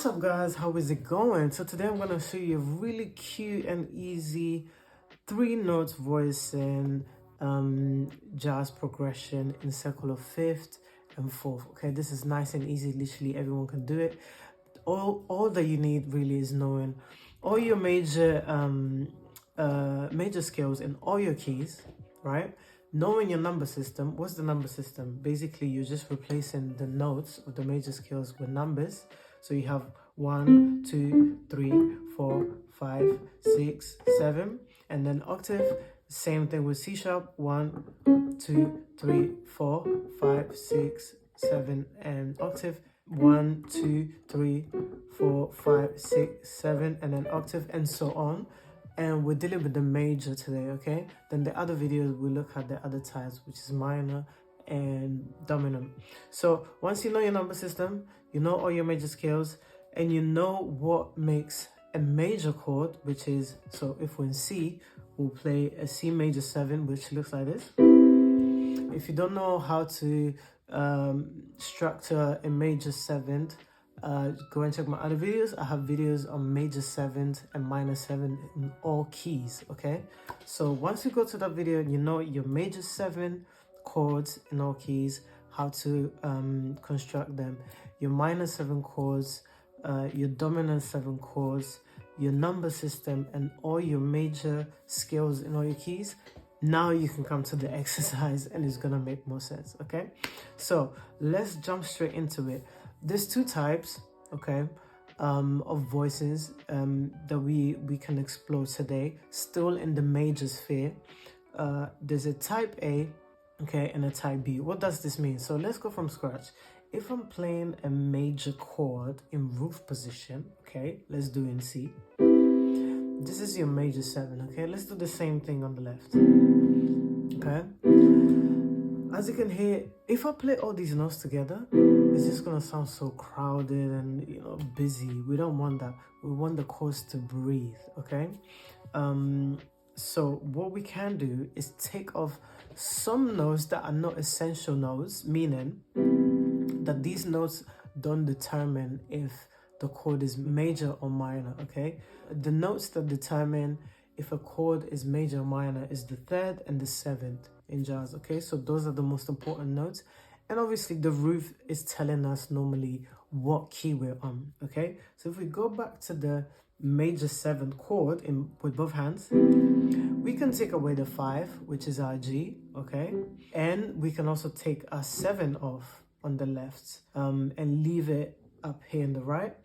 up guys, how is it going? So today I'm going to show you a really cute and easy 3 notes voicing jazz progression in circle of 5th and 4th. Okay, this is nice and easy, literally everyone can do it. All that you need really is knowing all your major scales and all your keys, right? Knowing your number system. What's the number system? Basically, you're just replacing the notes of the major scales with numbers. So you have 1, 2, 3, 4, 5, 6, 7, and then octave. Same thing with C sharp. 1, 2, 3, 4, 5, 6, 7, and octave. 1, 2, 3, 4, 5, 6, 7, and then octave, and so on. And we're dealing with the major today, okay? Then the other videos we look at the other types, which is minor and dominant. So once you know your number system, you know all your major scales, and you know what makes a major chord, which is, so if we're in C, we'll play a C major 7, which looks like this. If you don't know how to structure a major 7th, go and check my other videos. I have videos on major 7th and minor 7th in all keys, okay? So once you go to that video, you know your major 7 chords in all keys, how to construct them, your minor 7 chords, your dominant 7 chords, your number system, and all your major scales in all your keys. Now you can come to the exercise and it's gonna make more sense, okay? So let's jump straight into it. There's 2 types, okay, of voices that we can explore today, still in the major sphere. There's a type A, okay, and a type B. What does this mean? So let's go from scratch. If I'm playing a major chord in root position, okay, let's do in C. This is your major 7, okay? Let's do the same thing on the left, okay? As you can hear, if I play all these notes together, it's just gonna sound so crowded and, you know, busy. We don't want that. We want the chords to breathe, okay? So what we can do is take off some notes that are not essential notes, meaning that these notes don't determine if the chord is major or minor, okay? The notes that determine if a chord is major or minor is the 3rd and the 7th in jazz, okay? So those are the most important notes. And obviously the root is telling us normally what key we're on, okay? So if we go back to the major 7th chord with both hands, we can take away the 5, which is our G, okay? And we can also take our 7 off on the left and leave it up here in the right.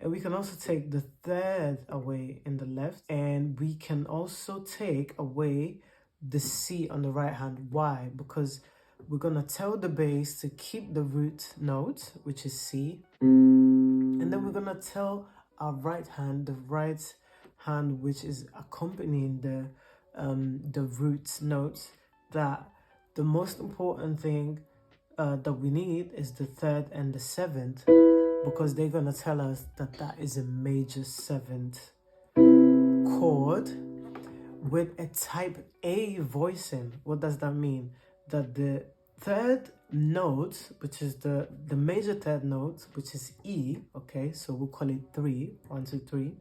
And we can also take the 3rd away in the left, and we can also take away the C on the right hand. Why? Because we're gonna tell the bass to keep the root note, which is C, and then we're gonna tell our right hand, the right hand which is accompanying the root note, that the most important thing that we need is the 3rd and the 7th, because they're gonna tell us that that is a major 7th chord with a type A voicing. What does that mean? That the 3rd note, which is the major 3rd note, which is E, okay, so we'll call it 3, 1, 2, 3,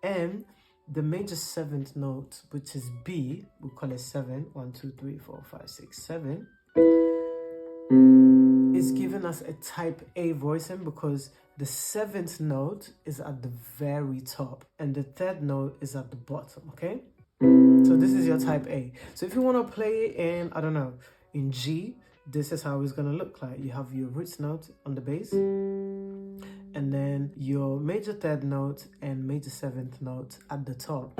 and the major 7th note, which is B, we'll call it 7, 1, 2, 3, 4, 5, 6, 7, is giving us a type A voicing because the 7th note is at the very top and the 3rd note is at the bottom, okay? So this is your type A. So if you want to play in, I don't know, in G, this is how it's going to look like. You have your root note on the bass, and then your major 3rd note and major 7th note at the top.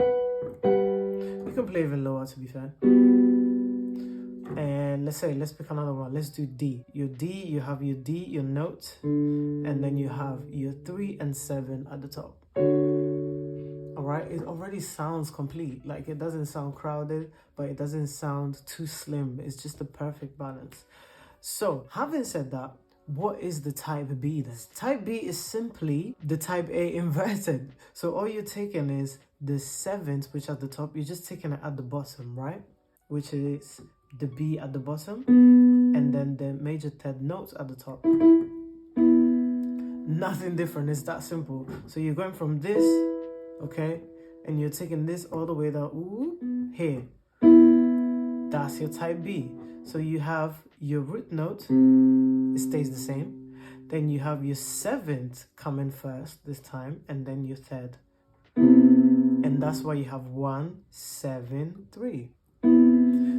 You can play even lower, to be fair. And let's pick another one. Let's do D. Your D, you have your D, your note, and then you have your 3 and 7 at the top. All right, it already sounds complete. Like, it doesn't sound crowded, but it doesn't sound too slim. It's just the perfect balance. So having said that, what is the type B then? Type B is simply the type A inverted. So all you're taking is the 7th, which at the top, you're just taking it at the bottom, right? Which is the B at the bottom, and then the major 3rd notes at the top. Nothing different, it's that simple. So you're going from this, okay, and you're taking this all the way down, ooh, here. That's your type B. So you have your root note, it stays the same. Then you have your 7th coming first this time, and then your 3rd. And that's why you have 1, 7, 3.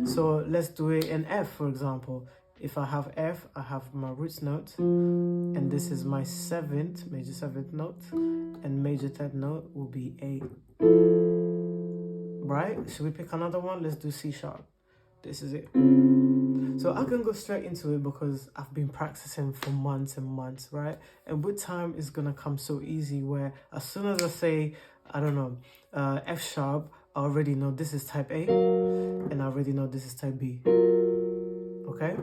So let's do it in F, for example. If I have F, I have my root note, and this is my 7th, major 7th note, and major 3rd note will be A. Right? Should we pick another one? Let's do C sharp. This is it. So I can go straight into it because I've been practicing for months and months, right? And with time, it's gonna come so easy where as soon as I say, I don't know, F sharp, I already know this is type A, and I already know this is type B. Okay?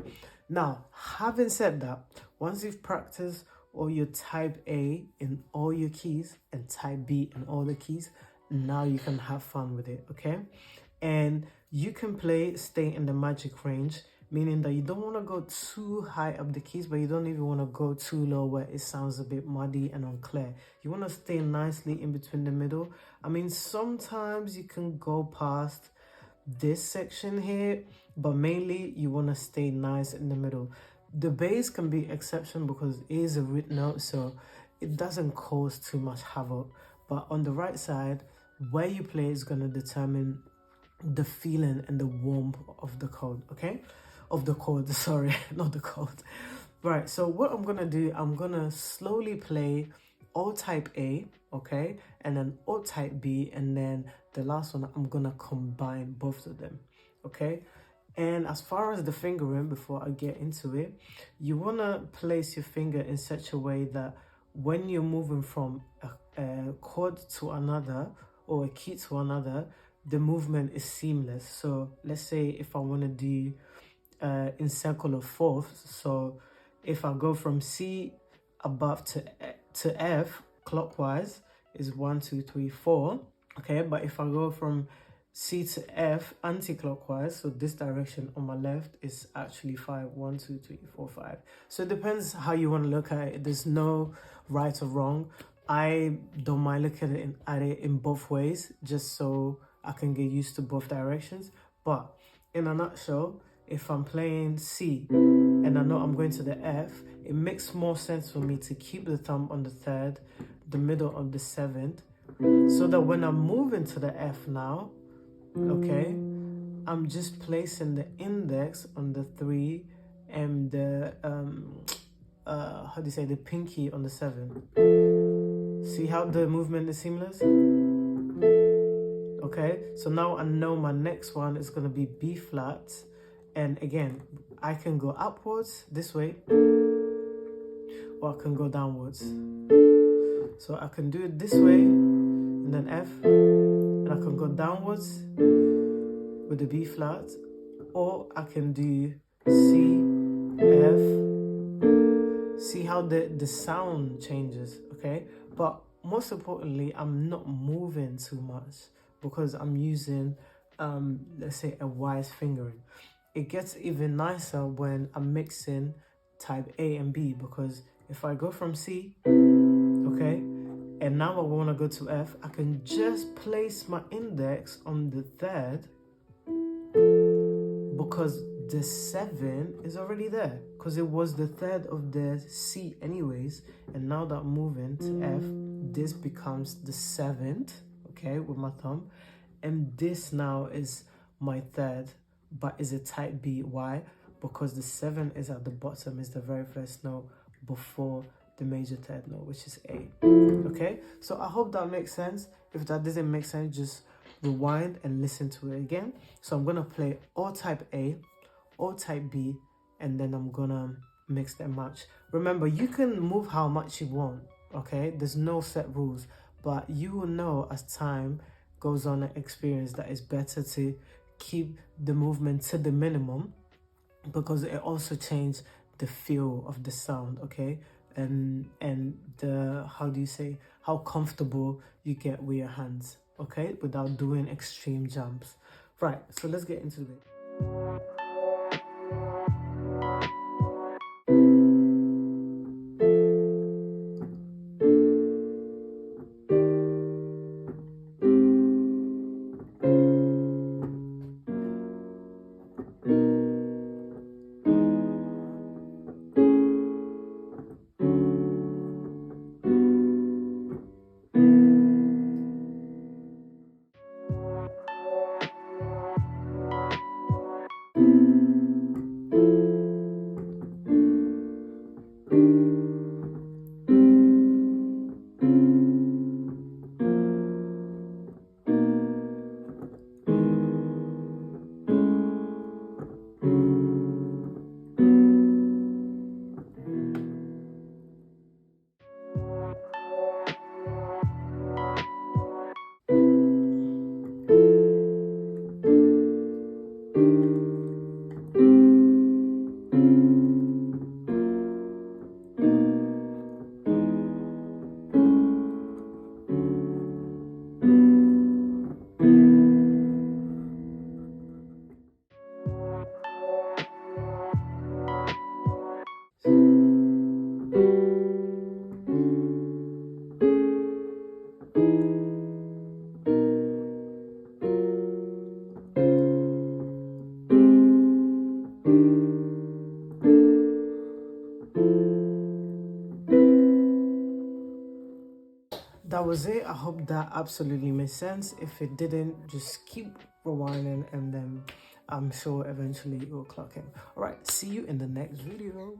Now, having said that, once you've practiced all your type A in all your keys and type B in all the keys, now you can have fun with it, okay? And you can stay in the magic range, meaning that you don't want to go too high up the keys, but you don't even want to go too low where it sounds a bit muddy and unclear. You want to stay nicely in between the middle. I mean, sometimes you can go past this section here, but mainly you want to stay nice in the middle. The bass can be exception because it is a root note, so it doesn't cause too much havoc. But on the right side, where you play is going to determine the feeling and the warmth of the chord, okay? Of the chord, sorry, not the chord. Right, so what I'm gonna do, I'm gonna slowly play all type A, okay? And then all type B, and then the last one, I'm gonna combine both of them, okay? And as far as the fingering, before I get into it, you wanna place your finger in such a way that when you're moving from a chord to another, or a key to another, the movement is seamless. So let's say if I want to do in circle of fourths, so if I go from C above to F clockwise is 1, 2, 3, 4, okay? But if I go from C to F anti-clockwise, so this direction on my left is actually 5, 1, 2, 3, 4, 5. So it depends how you want to look at it. There's no right or wrong. I don't mind looking at it in both ways, just so I can get used to both directions. But in a nutshell, if I'm playing C and I know I'm going to the F, it makes more sense for me to keep the thumb on the 3rd, the middle on the 7th, so that when I'm moving to the F now, okay, I'm just placing the index on the 3 and the how do you say, the pinky on the 7. See how the movement is seamless? Okay, so now I know my next one is going to be B flat. And again, I can go upwards this way, or I can go downwards. So I can do it this way, and then F, and I can go downwards with the B flat, or I can do C, F. See how the sound changes, okay? But most importantly, I'm not moving too much because I'm using, let's say, a wise fingering. It gets even nicer when I'm mixing type A and B, because if I go from C, okay, and now I want to go to F, I can just place my index on the 3rd because the 7 is already there, because it was the 3rd of the C anyways. And now that I'm moving to F, this becomes the 7th, okay, with my thumb, and this now is my 3rd, but is a type B. Why? Because the 7 is at the bottom, is the very first note before the major 3rd note, which is A. Okay, so I hope that makes sense. If that doesn't make sense, just rewind and listen to it again. So I'm gonna play all type A, all type B, and then I'm gonna mix them match. Remember, you can move how much you want, okay? There's no set rules, but you will know as time goes on and experience that it's better to keep the movement to the minimum, because it also changes the feel of the sound, okay? And the, how do you say, how comfortable you get with your hands, okay? Without doing extreme jumps. Right, so let's get into it. was it. I hope that absolutely made sense. If it didn't, just keep rewinding and then I'm sure eventually it will clock in. All right, see you in the next video.